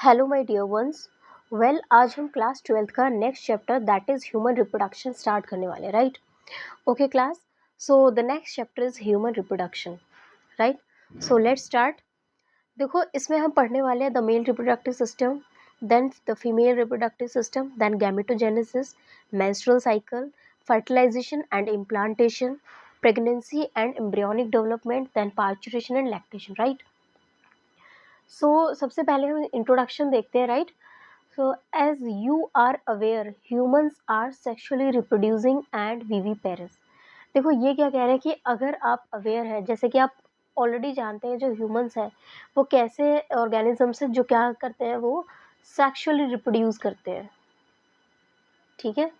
Hello my dear ones. Well, आज हम class 12th का next chapter that is human reproduction start करने वाले, right? Okay class, so the next chapter is human reproduction, right? So let's start. देखो, इसमें हम पढ़ने वाले हैं the male reproductive system, then the female reproductive system, then gametogenesis, menstrual cycle, fertilisation and implantation, pregnancy and embryonic development, then parturition and lactation, right? So सबसे पहले हम introduction देखते हैं, right? So, as you are aware, humans are sexually reproducing and viviparous. देखो, ये क्या कह रहे हैं कि अगर आप अवेयर हैं, जैसे कि आप ऑलरेडी जानते हैं जो ह्यूमंस हैं वो कैसे ऑर्गेनिज्म से जो क्या करते हैं, वो सेक्सुअली रिप्रोड्यूस करते हैं, ठीक है?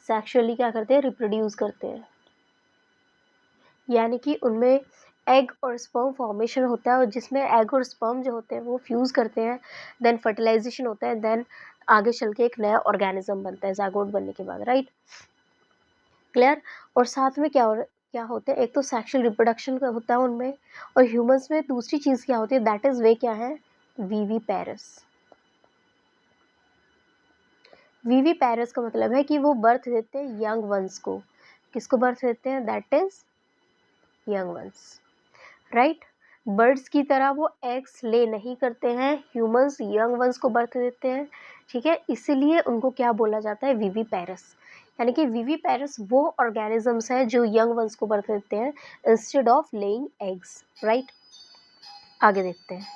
सेक्सुअली क्या करते हैं? रिप्रोड्यूस करते हैं, यानी कि उनमें एग और स्पर्म फॉर्मेशन होता है, और जिसमें एग और स्पर्म जो होते हैं वो फ्यूज़ करते हैं, देन फर्टिलाइजेशन होता है, देन आगे चल के एक नया ऑर्गेनिज्म बनता है ज़ायगोट बनने के बाद, राइट? क्लियर? और साथ में क्या होता है, एक तो सेक्सुअल रिप्रोडक्शन का होता है उनमें, और ह्यूमंस में दूसरी चीज़ क्या होती है, दैट इज़ वे क्या है, वीवी पैरस का मतलब है कि वो बर्थ देते हैं यंग वंस को। किसको बर्थ देते हैं? That is young ones, right? Birds की तरह वो एग्स ले नहीं करते हैं, ह्यूमंस यंग वंस को बर्थ देते हैं, ठीक है? इसीलिए उनको क्या बोला जाता है? विवी पैरस। यानी कि विवी पैरस वो ऑर्गेनिजम्स हैं जो यंग वंस को बर्थ देते हैं instead of laying eggs, right? आगे देखते हैं।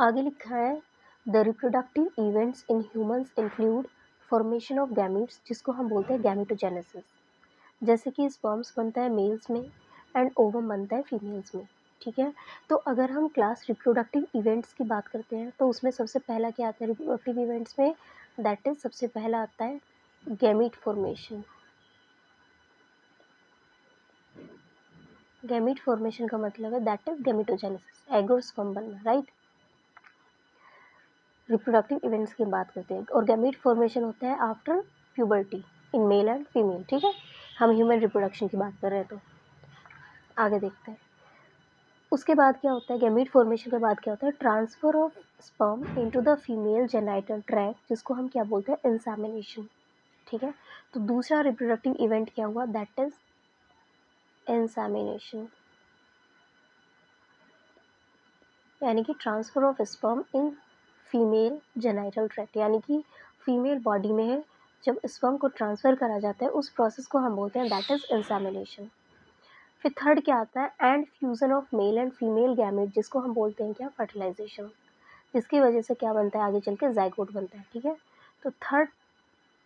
आगे लिखा है the reproductive events in humans include formation of gametes, जिसको हम बोलते हैं गैमेटोजेनेसिस, जैसे कि स्पर्म्स बनता है मेल्स में एंड ओवम बनता है फीमेल्स में, ठीक है? तो अगर हम क्लास रिप्रोडक्टिव इवेंट्स की बात करते हैं तो उसमें सबसे पहला क्या आता है रिप्रोडक्टिव इवेंट्स में? दैट इज सबसे पहला आता है गैमीट फॉर्मेशन। गैमीट फॉर्मेशन का मतलब है दैट इज गैमेटोजेनेसिस, एग और स्पर्म बनना, राइट? रिप्रोडक्टिव इवेंट्स की बात करते हैं, और गैमीट फॉर्मेशन होता है after puberty in male and female, ठीक है? हम ह्यूमन रिप्रोडक्शन की बात कर रहे हैं, तो आगे देखते हैं। उसके बाद क्या होता है, गैमीट फॉर्मेशन के बाद क्या होता है? Transfer of sperm into the female genital tract, जिसको हम क्या बोलते हैं? इंसेमिनेशन, ठीक है? तो दूसरा रिप्रोडक्टिव इवेंट क्या हुआ? दैट इज इंसेमिनेशन, यानी कि transfer of sperm in female genital tract, यानी कि फीमेल बॉडी में है जब स्पर्म को ट्रांसफ़र करा जाता है, उस प्रोसेस को हम बोलते हैं दैट इज इंसेमिनेशन। फिर थर्ड क्या आता है? And fusion of male and female gamete, जिसको हम बोलते हैं क्या? फर्टिलाइजेशन, जिसकी वजह से क्या बनता है? आगे चल के ज़ायगोट बनता है, ठीक है? तो थर्ड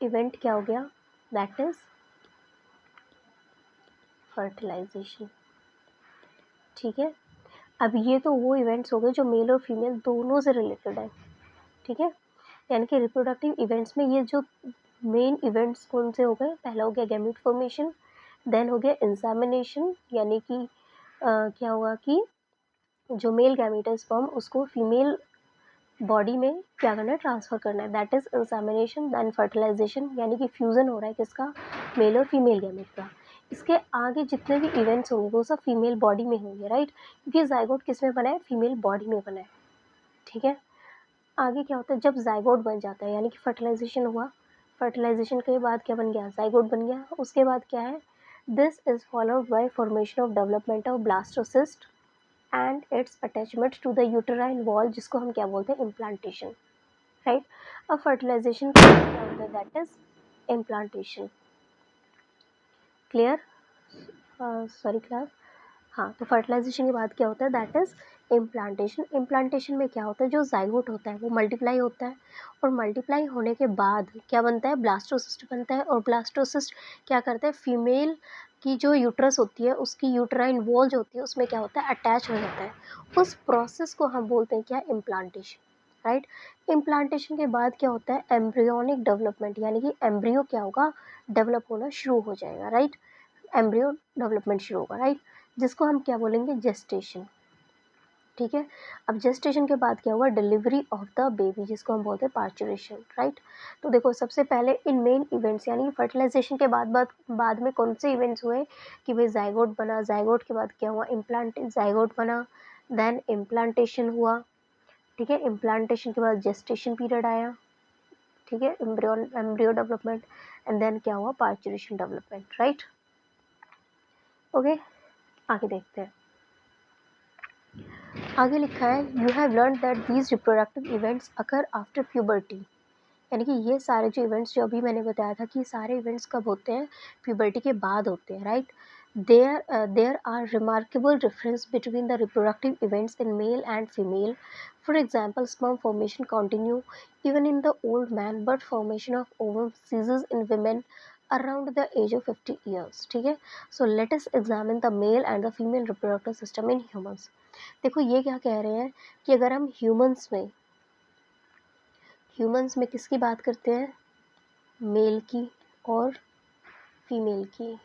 इवेंट क्या हो गया? दैट इज फर्टिलाइजेशन, ठीक है? अब ये तो वो इवेंट्स हो गए जो मेल और फीमेल दोनों से रिलेटेड है, ठीक है? यानी कि रिप्रोडक्टिव इवेंट्स में ये जो मेन इवेंट्स कौन से हो गए? पहला हो गया गैमीट फॉर्मेशन, देन हो गया इंसेमिनेशन, यानी कि क्या हुआ कि जो मेल गैमीट है स्पर्म, उसको फीमेल बॉडी में क्या करना है? ट्रांसफ़र करना है, that is insemination. Then fertilisation, यानी कि फ्यूज़न हो रहा है किसका? मेल और फीमेल गैमीट का। इसके आगे जितने भी इवेंट्स होंगे वो सब फीमेल बॉडी में होंगे, राइट? क्योंकि ज़ायगोट किस में बना है? फीमेल बॉडी में बना है, ठीक है? आगे क्या होता है? जब ज़ायगोट बन जाता है, यानी कि फर्टिलाइजेशन हुआ, फर्टिलाइजेशन के बाद क्या बन गया? ज़ायगोट बन गया। उसके बाद क्या है? This is followed by formation of development of blastocyst and its attachment to the uterine wall, जिसको हम क्या बोलते हैं? Implantation, right? अब फर्टिलाइजेशन के बाद क्या होता है? That is implantation. Clear? Sorry class. हाँ, तो फर्टिलाइजेशन के बाद क्या होता है? That is implantation. इम्प्लांटेशन में क्या होता है? जो ज़ायगोट होता है वो मल्टीप्लाई होता है, और मल्टीप्लाई होने के बाद क्या बनता है? ब्लास्टोसिस्ट बनता है, और ब्लास्टोसिस्ट क्या करता है? फीमेल की जो यूट्रस होती है उसकी यूट्राइन वॉल जो होती है उसमें क्या होता है? अटैच हो जाता है। उस प्रोसेस को हम बोलते हैं क्या? Implantation, right? इम्प्लांटेशन के बाद क्या होता है? एम्ब्रियोनिक डेवलपमेंट, यानी कि एम्ब्रियो क्या होगा? डेवलप होना शुरू हो जाएगा, राइट? एम्ब्रियो डेवलपमेंट शुरू होगा, राइट? जिसको हम क्या बोलेंगे? जेस्टेशन, ठीक है? अब जेस्टेशन के बाद क्या हुआ? डिलीवरी ऑफ द बेबी, जिसको हम बोलते हैं पार्चुरेशन, राइट? तो देखो, सबसे पहले इन मेन इवेंट्स, यानी फर्टिलाइजेशन के बाद में कौन से इवेंट्स हुए कि भाई ज़ायगोट बना, ज़ायगोट के बाद क्या हुआ? इम्प्लांट ज़ायगोट बना, देन इम्प्लांटेशन हुआ, ठीक है, इम्प्लांटेशन के बाद जेस्टेशन पीरियड आया, ठीक है, एम्ब्रियो डेवलपमेंट, एंड देन क्या हुआ, पार्चुरेशन डेवलपमेंट, राइट। ओके, आगे देखते हैं। आगे लिखा है you have learn that these reproductive events occur after puberty, यानी कि ये सारे जो इवेंट्स जो अभी मैंने बताया था कि सारे इवेंट्स कब होते हैं, प्यूबर्टी के बाद होते हैं, right. There are remarkable difference between the reproductive events in male and female. For example sperm formation continue even in the old man but formation of ovum ceases in women around the age of 50 years, ठीक है। So let us examine the male and the female reproductive system in humans. देखो ये क्या कह रहे हैं कि अगर हम ह्यूमंस में किसकी बात करते हैं, मेल की और फीमेल की,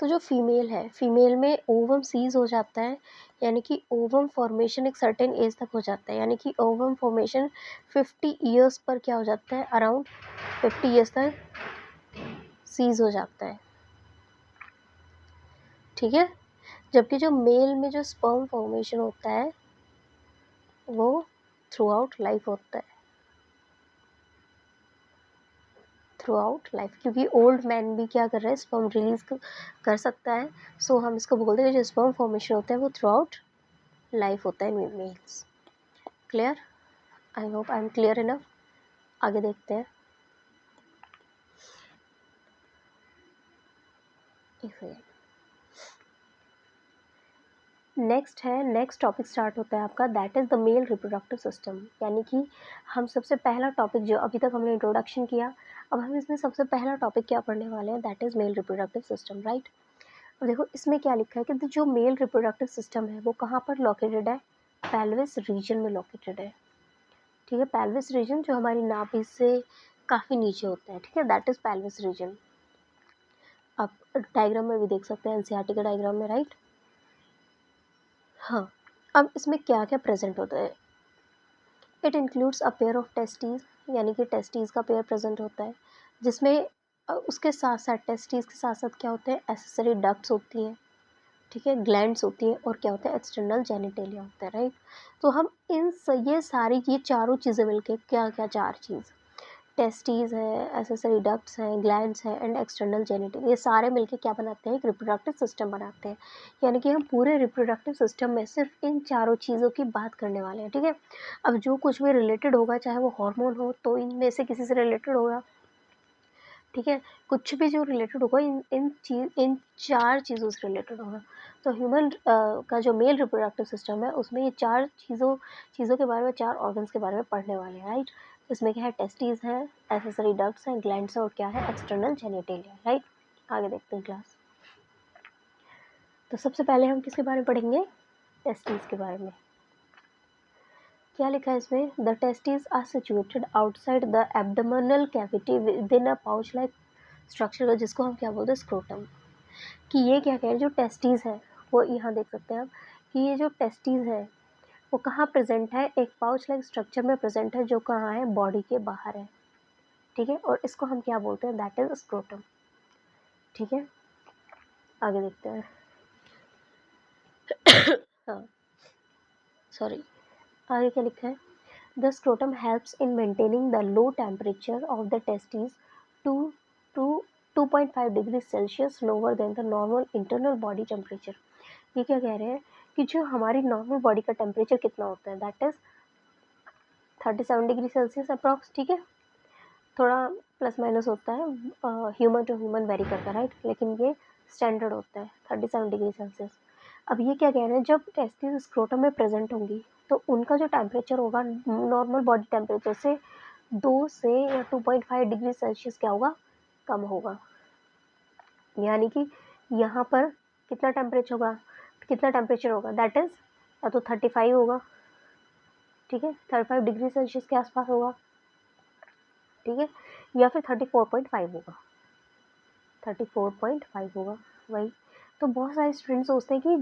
तो जो फीमेल है, फीमेल में ओवम सीज हो जाता है, यानी कि ओवम फॉर्मेशन एक सर्टेन एज तक हो जाता है, यानी कि ओवम फॉर्मेशन 50 ईयर्स पर क्या हो जाता है, अराउंड 50 ईयर्स तक सीज हो जाता है, ठीक है। जबकि जो मेल में जो स्पर्म फॉर्मेशन होता है वो थ्रू आउट लाइफ होता है, थ्रू आउट लाइफ, क्योंकि ओल्ड मैन भी क्या कर रहा है, स्पर्म रिलीज कर सकता है। सो हम इसको बोलते हैं जो स्पर्म फॉर्मेशन होता है वो थ्रू आउट लाइफ होता है in males. Clear, I hope I am clear enough. आगे देखते हैं। नेक्स्ट टॉपिक स्टार्ट होता है आपका, that is the male reproductive system, यानी कि हम सबसे पहला टॉपिक जो अभी तक हमने इंट्रोडक्शन किया, अब हम इसमें सबसे पहला टॉपिक क्या पढ़ने वाले हैं, that is mail reproductive system, right. अब देखो इसमें क्या लिखा है कि जो मेल रिप्रोडक्टिव सिस्टम है वो कहाँ पर लोकेटेड है, पेल्विस रीजन में लोकेटेड है, ठीक है। पेल्विस रीजन जो हमारी नाभि से काफ़ी नीचे होता है, ठीक है, दैट इज़ पेल्विस रीजन। आप डायग्राम में भी देख सकते हैं, एनसीईआरटी के डायग्राम में, राइट। हाँ, अब इसमें क्या क्या प्रेजेंट होता है, it includes a pair of testes, यानी कि टेस्टीज का पेयर प्रेजेंट होता है, जिसमें उसके साथ साथ टेस्टीज के साथ साथ क्या होते हैं, एसेसरी डक्ट्स होती हैं, ठीक है, ग्लैंड्स होती है, और क्या होता है, एक्सटर्नल जेनिटेलिया होता है, राइट। तो हम ये सारी ये चारों चीज़ें मिलके क्या क्या, चार चीज़, टेस्टीज है, एसेसरी डक्ट्स हैं, ग्लैंड्स हैं एंड एक्सटर्नल जेनिटल, ये सारे मिलके क्या बनाते हैं, एक रिप्रोडक्टिव सिस्टम बनाते हैं। यानी कि हम पूरे रिप्रोडक्टिव सिस्टम में सिर्फ इन चारों चीज़ों की बात करने वाले हैं, ठीक है। अब जो कुछ भी रिलेटेड होगा, चाहे वो हार्मोन हो तो इनमें से किसी से रिलेटेड होगा, ठीक है, कुछ भी जो रिलेटेड होगा इन चार चीज़ों से रिलेटेड होगा। तो ह्यूमन का जो मेल रिप्रोडक्टिव सिस्टम है उसमें ये चार चीज़ों के बारे में, चार ऑर्गन्स के बारे में पढ़ने वाले हैं, राइट। इसमें क्या है, टेस्टीज है, एसेसरी डक्ट्स हैं, ग्लैंड्स है, और क्या है, एक्सटर्नल जेनिटेलिया, राइट। आगे देखते हैं क्लास। तो सबसे पहले हम किसके बारे में पढ़ेंगे, टेस्टीज के बारे में। क्या लिखा है इसमें, the testes are situated outside the abdominal cavity within a pouch like structure, जिसको हम क्या बोलते हैं, स्क्रोटम। कि ये क्या कह रहे हैं, जो टेस्टीज है वो यहाँ देख सकते हैं आप, कि ये जो टेस्टीज है वो कहाँ प्रेजेंट है, एक पाउच लाइक स्ट्रक्चर में प्रेजेंट है, जो कहाँ है, बॉडी के बाहर है, ठीक है, और इसको हम क्या बोलते हैं, दैट इज स्क्रोटम, ठीक है। आगे देखते हैं। हाँ, सॉरी, आगे क्या लिखा है, the scrotum helps in maintaining the low temperature of the testes to to 2.5 degree Celsius lower than the normal internal body temperature. ये क्या कह रहे हैं कि जो हमारी नॉर्मल बॉडी का टेम्परेचर कितना होता है, that is 37 degree Celsius approx, ठीक है, थोड़ा प्लस माइनस होता है, ह्यूमन टू ह्यूमन वेरी करता है, राइट, लेकिन ये स्टैंडर्ड होता है 37 डिग्री सेल्सियस। अब ये क्या कह रहे हैं, जब टेस्टिस स्क्रोटम में प्रेजेंट होंगी तो उनका जो टेम्परेचर होगा नॉर्मल बॉडी टेम्परेचर से 2 से या 2.5 डिग्री सेल्सियस क्या होगा, कम होगा। यानी कि यहाँ पर कितना टेम्परेचर होगा, दैट इज़ या तो 35 होगा, ठीक है, 35 डिग्री सेल्सियस के आसपास होगा, ठीक है, या फिर 34.5 होगा, 34.5 होगा, वही। तो बहुत सारे स्टूडेंट सोचते हैं कि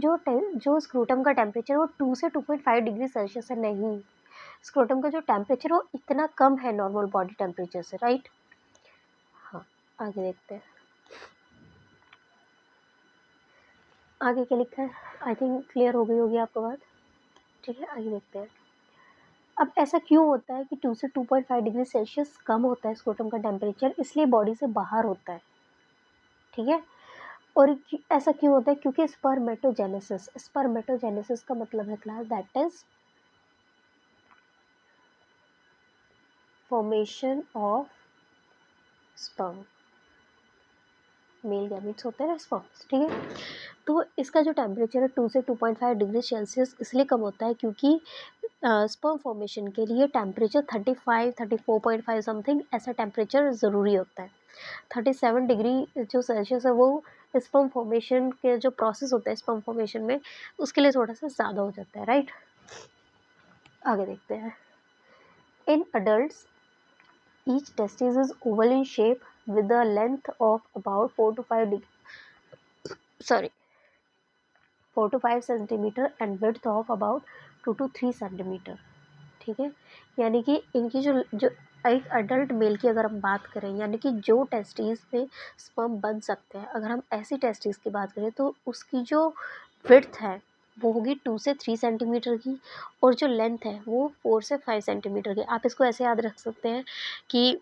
जो स्क्रोटम का टेम्परेचर वो 2 से 2.5 डिग्री सेल्सियस है, नहीं, स्क्रोटम का जो टेम्परेचर वो इतना कम है नॉर्मल बॉडी टेम्परेचर से, राइट। हाँ, आगे देखते हैं। आगे क्या लिखा है, आई थिंक क्लियर हो गई होगी आपको बात, ठीक है। आगे देखते हैं। अब ऐसा क्यों होता है कि 2 से 2.5 डिग्री सेल्सियस कम होता है स्क्रोटम का टेम्परेचर, इसलिए बॉडी से बाहर होता है, ठीक है। और ऐसा क्यों होता है, क्योंकि स्पर्मेटोजेनेसिस, स्पर्मेटोजेनेसिस का मतलब है class that is formation of sperm, male gametes होते हैं ना स्पर्म्स, ठीक है। तो इसका जो टेम्परेचर है 2 से 2.5 डिग्री सेल्सियस इसलिए कम होता है क्योंकि स्पर्म फॉर्मेशन के लिए टेम्परेचर 35 34.5 समथिंग ऐसा टेम्परेचर ज़रूरी होता है। 37 डिग्री जो सेल्सियस है वो स्पर्म फॉर्मेशन के जो प्रोसेस होता है स्पर्म फॉर्मेशन में उसके लिए थोड़ा सा ज़्यादा हो जाता है, राइट। आगे देखते हैं। In adults each testis is oval in shape with a length of about 4 to 5 centimeter and width of about 2 to 3 centimeter, ठीक है। यानी कि इनकी जो एक अडल्ट मेल की अगर हम बात करें, यानी कि जो टेस्टिस में स्पर्म बन सकते हैं, अगर हम ऐसी टेस्टिस की बात करें तो उसकी जो विड्थ है वो होगी 2 से 3 सेंटीमीटर की, और जो लेंथ है वो 4 से 5 सेंटीमीटर की। आप इसको ऐसे याद रख सकते हैं कि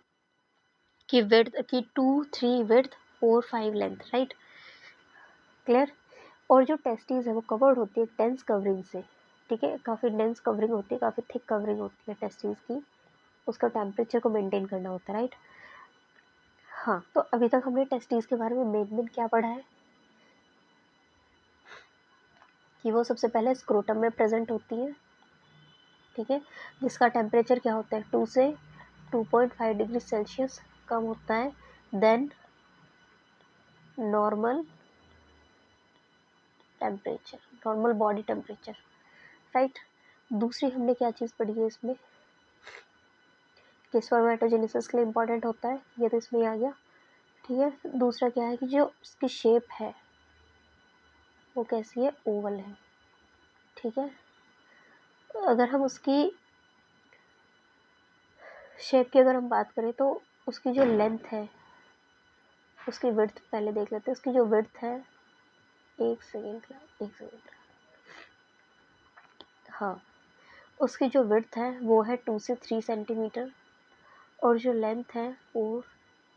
विड्थ की 2 3 विड्थ 4 5 लेंथ, राइट, क्लियर। और जो टेस्टिस है वो कवर्ड होती है डेंस कवरिंग से, ठीक है। काफ़ी डेंस कवरिंग होती है, काफ़ी थिक कवरिंग होती है टेस्टिस की, उसका टेम्परेचर को मेंटेन करना होता है, राइट। हाँ, तो अभी तक हमने टेस्टिस के बारे में मेन क्या पढ़ा है कि वो सबसे पहले स्क्रोटम में प्रेजेंट होती है, ठीक है, जिसका टेम्परेचर क्या होता है 2 से 2.5 डिग्री सेल्सियस कम होता है then normal temperature, normal body temperature, right. दूसरी हमने क्या चीज़ पढ़ी है इसमें कि स्पर्मेटोजेनेसिस के लिए इंपॉर्टेंट होता है, ये तो इसमें आ गया, ठीक है। दूसरा क्या है कि जो उसकी शेप है वो कैसी है, ओवल है, ठीक है। अगर हम उसकी शेप की अगर हम बात करें तो उसकी जो लेंथ है, उसकी विड्थ पहले देख लेते हैं। उसकी जो विड्थ है, एक सेकेंड, हाँ, उसकी जो विड्थ है वो है 2 से 3 सेंटीमीटर, और जो लेंथ है 4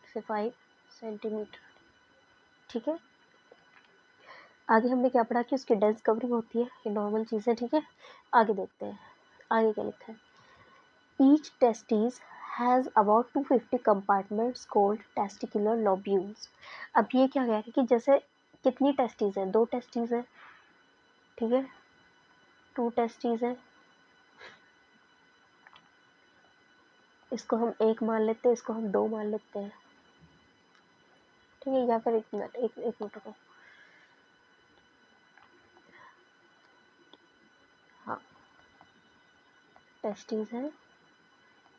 से 5 सेंटीमीटर, ठीक है। आगे हमने क्या पढ़ा कि उसकी डेंस कवरिंग होती है, ये नॉर्मल चीज़ है, ठीक है। आगे देखते हैं, आगे क्या लिखा है। Each testis has about 250 compartments called testicular lobules. अब ये क्या कह रहे हैं कि जैसे कितनी टेस्टिस है, 2 टेस्टिस है, ठीक है, 2 टेस्टिस है, इसको हम 1 मान लेते हैं, इसको हम 2 मान लेते हैं, ठीक है। या फिर एक मिनट रुको, हाँ, टेस्टिस है,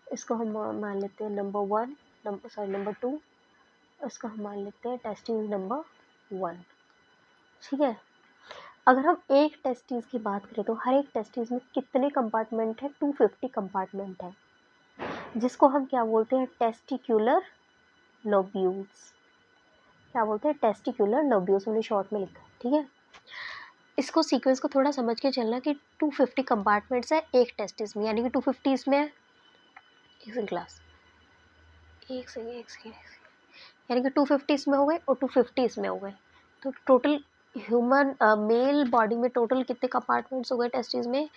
इसको हम मान लेते हैं नंबर 2, इसको हम मान लेते हैं टेस्टिस नंबर 1, ठीक है। अगर हम एक टेस्टिस की बात करें तो हर एक टेस्टिस में कितने कंपार्टमेंट है, 250 कंपार्टमेंट है, जिसको हम क्या बोलते हैं, टेस्टिकुलर लोब्यूल्स। क्या बोलते हैं, टेस्टिकुलर लोब्यूल्स, हमने शॉर्ट में लिखा, ठीक है। इसको सीक्वेंस को थोड़ा समझ के चलना कि 250 कंपार्टमेंट्स है एक टेस्टिस में, यानी कि 250 इसमें है, एक सेकेंड, यानी कि 250 इसमें हो गए और 250 इसमें हो गए, तो टोटल ह्यूमन मेल बॉडी में टोटल कितने कंपार्टमेंट्स हो गए टेस्टिस में,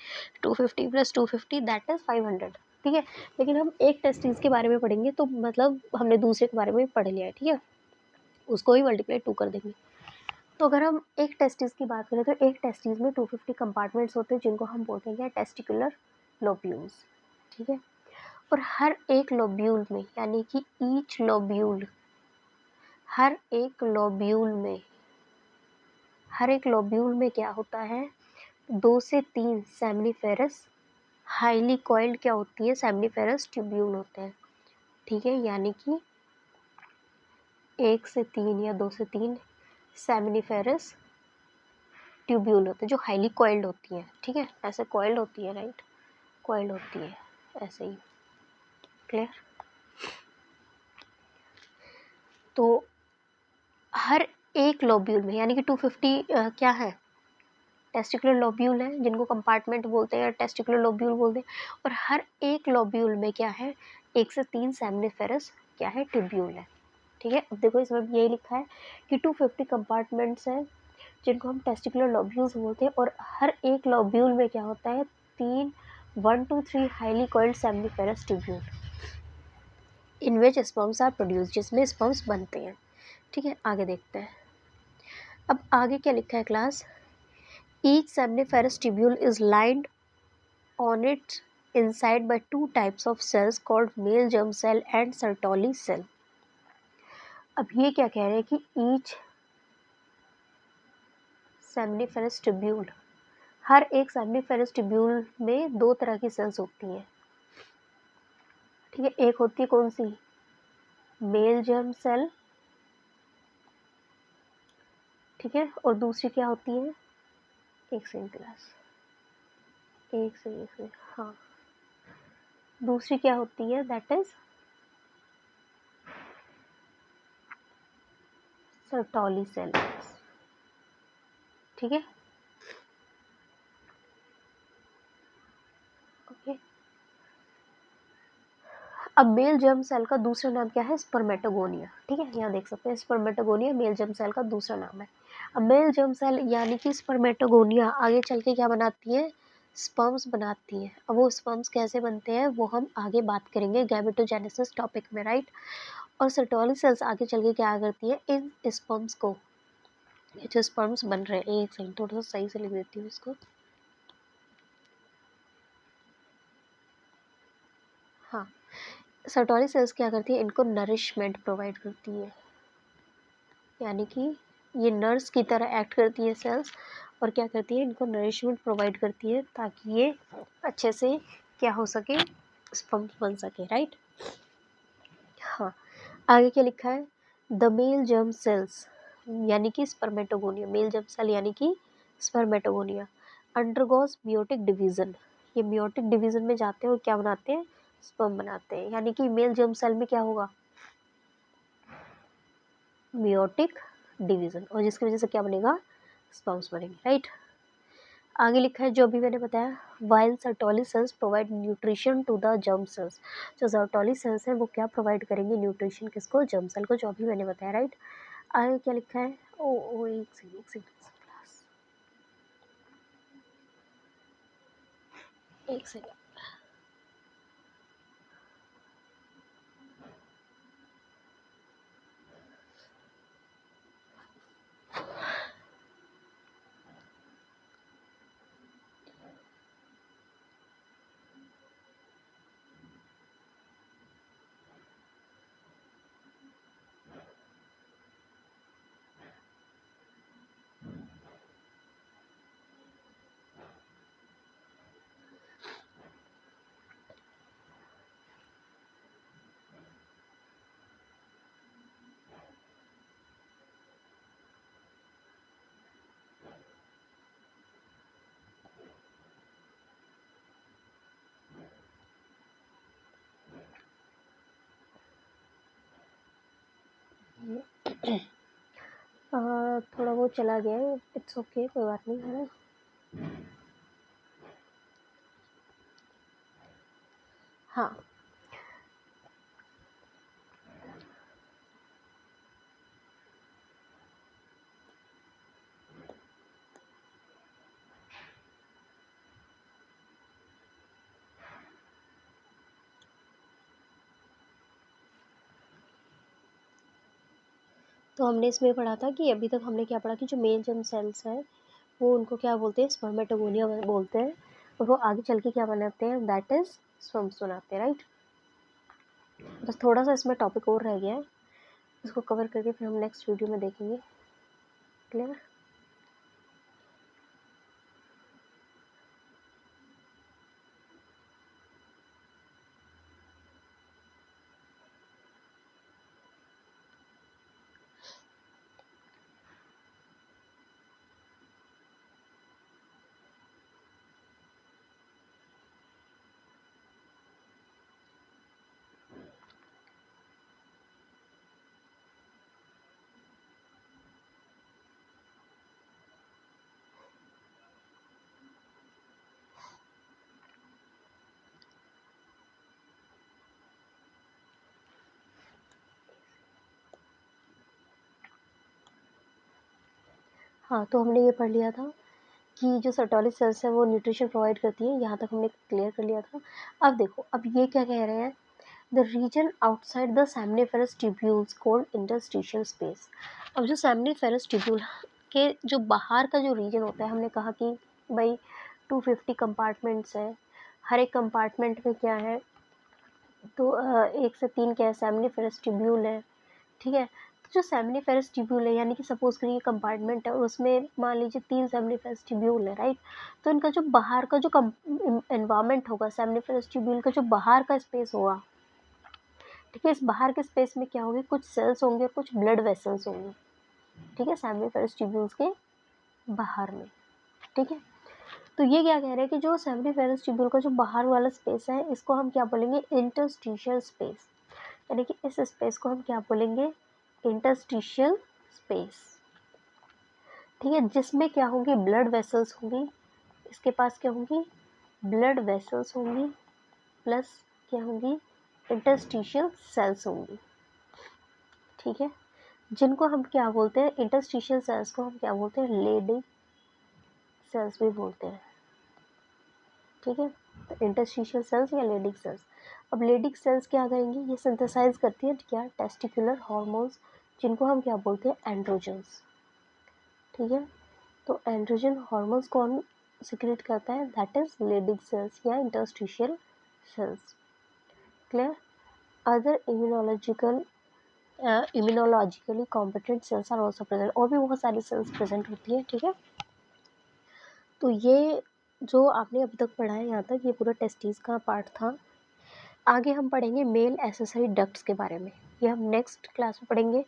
250 प्लस 250 दैट इज 500, ठीक है। लेकिन हम एक टेस्टिस के बारे में पढ़ेंगे तो मतलब हमने दूसरे के बारे में पढ़ लिया है, ठीक है, उसको ही मल्टीप्लाई 2 कर देंगे। तो अगर हम एक टेस्टिस की बात करें तो एक टेस्टिस में 250 कंपार्टमेंट्स होते हैं जिनको हम बोलते हैं टेस्टिकुलर लोब्यूल्स, ठीक है। और हर एक लोब्यूल में, यानी कि ईच लोब्यूल, हर एक लोब्यूल में क्या होता है, 2 से 3 सेमनीफेरस हाईली कॉइल्ड क्या होती है, सेमनीफेरस ट्यूब्यूल होते हैं, ठीक है। यानी कि 1 से 3 या 2 से 3 सेमनीफेरस ट्यूब्यूल होते हैं जो हाईली कॉइल्ड होती है, ठीक है। ऐसे कॉइल्ड होती है, राइट, कॉइल्ड होती है ऐसे ही, क्लियर। तो हर एक लोब्यूल में, यानी कि 250 क्या है, टेस्टिकुलर लोब्यूल है जिनको कंपार्टमेंट बोलते हैं या टेस्टिकुलर लोब्यूल बोलते हैं, और हर एक लोब्यूल में क्या है, 1 से 3 सेमिनिफेरस क्या है, ट्यूब्यूल है। ठीक है, अब देखो इसमें यही लिखा है कि 250 कंपार्टमेंट्स हैं जिनको हम टेस्टिकुलर लोब्यूल्स बोलते हैं, और हर एक लोब्यूल में क्या होता है, 1 to 3 highly coiled seminiferous tubule in which sperms are produce, जिसमें स्पर्म्स बनते हैं। ठीक है, आगे देखते हैं। अब आगे क्या लिखा है class, each seminiferous tubule is lined on its inside by 2 types of cells called male germ cell and Sertoli cell. अब ये क्या कह रहे हैं कि each seminiferous tubule, हर एक सेमिनिफेरस ट्यूब्यूल में 2 तरह की सेल्स होती हैं। ठीक है, एक होती है कौन सी, मेल जर्म सेल, ठीक है, और दूसरी क्या होती है, एक सेकंड क्लास, एक सेकंड, हाँ, दूसरी क्या होती है, दैट इज सर्टोली सेल। ठीक है, ओके। अब मेल जर्म सेल का दूसरा नाम क्या है, स्पर्मेटोगोनिया। ठीक है, यहाँ देख सकते हैं स्पर्मेटोगोनिया मेल जर्म सेल का दूसरा नाम है। अब मेल जर्म सेल यानी कि स्पर्मेटोगोनिया आगे चल के क्या बनाती है, स्पर्म्स बनाती है। अब वो स्पर्म्स कैसे बनते हैं वो हम आगे बात करेंगे गैमेटोजेनेसिस टॉपिक में, राइट। और सर्टोली सेल्स आगे चल के क्या करती है, इन स्पर्म्स को, ये जो स्पर्म्स बन रहे हैं, एक सेकंड थोड़ा सा सही से लिख देती हूँ इसको, हाँ, सर्टोली सेल्स क्या करती है, इनको नरिशमेंट प्रोवाइड करती है, यानी कि ये नर्स की तरह एक्ट करती है सेल्स, और क्या करती है, इनको नरिशमेंट प्रोवाइड करती है ताकि ये अच्छे से क्या हो सके, स्पर्म्स बन सके, राइट। हाँ, आगे क्या लिखा है, द मेल जर्म सेल्स यानी कि स्पर्मेटोगोनिया, मेल जर्म सेल यानी कि स्पर्मेटोगोनिया अंडरगोस मियोटिक डिवीजन, ये मियोटिक डिवीजन में जाते हैं और क्या बनाते हैं, स्पर्म बनाते हैं। यानी कि मेल जर्म सेल में क्या होगा, मियोटिक डिवीजन, और जिसकी वजह से क्या बनेगा, स्पर्म्स बनेंगे, राइट। आगे लिखा है जो भी मैंने बताया, while Sertoli cells provide nutrition to the germ cells, जो सर्टोली सेल्स हैं वो क्या प्रोवाइड करेंगे, न्यूट्रिशन किसको, जर्म सेल को, जो भी मैंने बताया, राइट। आगे क्या लिखा है, ओ एक सेकंड क्लास, एक सेकंड, थोड़ा वो चला गया है, इट्स ओके, कोई बात नहीं है ना। हाँ, तो हमने इसमें पढ़ा था कि अभी तक हमने क्या पढ़ा कि जो मेल जर्म सेल्स हैं वो उनको क्या बोलते हैं, स्पर्मेटोगोनिया बोलते हैं, और वो आगे चल के क्या बनाते हैं, दैट इज स्पर्म्स बनाते हैं, राइट। बस थोड़ा सा इसमें टॉपिक और रह गया है, इसको कवर करके फिर हम नेक्स्ट वीडियो में देखेंगे, क्लियर। हाँ, तो हमने ये पढ़ लिया था कि जो सर्टोली सेल्स है वो न्यूट्रिशन प्रोवाइड करती है, यहाँ तक हमने क्लियर कर लिया था। अब देखो, अब ये क्या कह रहे हैं, the region outside the seminiferous tubules called interstitial space. अब जो सेमनिफेरस ट्यूब्यूल के जो बाहर का जो रीजन होता है, हमने कहा कि भाई 250 कंपार्टमेंट्स हैं, हर एक कंपार्टमेंट में क्या है, तो 1 से 3 क्या है, सेमनिफेरस ट्यूब्यूल है, ठीक है। तो जो सेमनिफेरस ट्यूब्यूल है, यानी कि सपोज करिए कंपार्टमेंट है और उसमें मान लीजिए 3 सेमनिफेरस ट्यूब्यूल है, राइट। तो इनका जो बाहर का जो एनवायरमेंट होगा, सेमनिफेरस ट्यूब्यूल का जो बाहर का स्पेस होगा, ठीक है, इस बाहर के स्पेस में क्या होंगे, कुछ सेल्स होंगे, कुछ ब्लड वेसल्स होंगे, ठीक है, सेमनिफेरस ट्यूब्यूल्स के बाहर में, ठीक है। तो ये क्या कह रहे हैं कि जो सेमनिफेरस ट्यूब्यूल का जो बाहर वाला स्पेस है, इसको हम क्या बोलेंगे, इंटरस्टिशियल स्पेस, यानी कि इस स्पेस को हम क्या बोलेंगे, इंटरस्टिशियल स्पेस, ठीक है, जिसमें क्या होंगी, ब्लड वेसल्स होंगी, इसके पास क्या होंगी, ब्लड वेसल्स होंगी, प्लस क्या होंगी, इंटरस्टिशियल सेल्स होंगी, ठीक है, जिनको हम क्या बोलते हैं, इंटरस्टिशियल सेल्स को हम क्या बोलते हैं, लेडिंग सेल्स भी बोलते हैं, ठीक है। तो इंटरस्टिशियल सेल्स या लेडिंग सेल्स। अब लेडिंग सेल्स क्या करेंगी, ये सिंथेसाइज करती है क्या, टेस्टिकुलर हार्मोन्स, जिनको हम क्या बोलते हैं, एंड्रोजन्स, ठीक है। तो एंड्रोजन हार्मोन्स कौन सिक्रेट करता है, दैट इज लेडिंग सेल्स या interstitial cells, clear. Other immunologically competent cells are also present, और भी बहुत सारी सेल्स प्रेजेंट होती है, ठीक है। तो ये जो आपने अभी तक पढ़ा है यहाँ तक, ये पूरा टेस्टिस का पार्ट था। आगे हम पढ़ेंगे मेल एक्सेसरी डक्ट्स के बारे में, ये हम नेक्स्ट क्लास में पढ़ेंगे,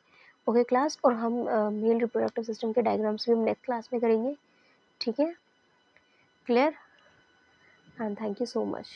ओके क्लास। और हम मेल रिप्रोडक्टिव सिस्टम के डायग्राम्स भी हम नेक्स्ट क्लास में करेंगे, ठीक है, clear, and thank you so much.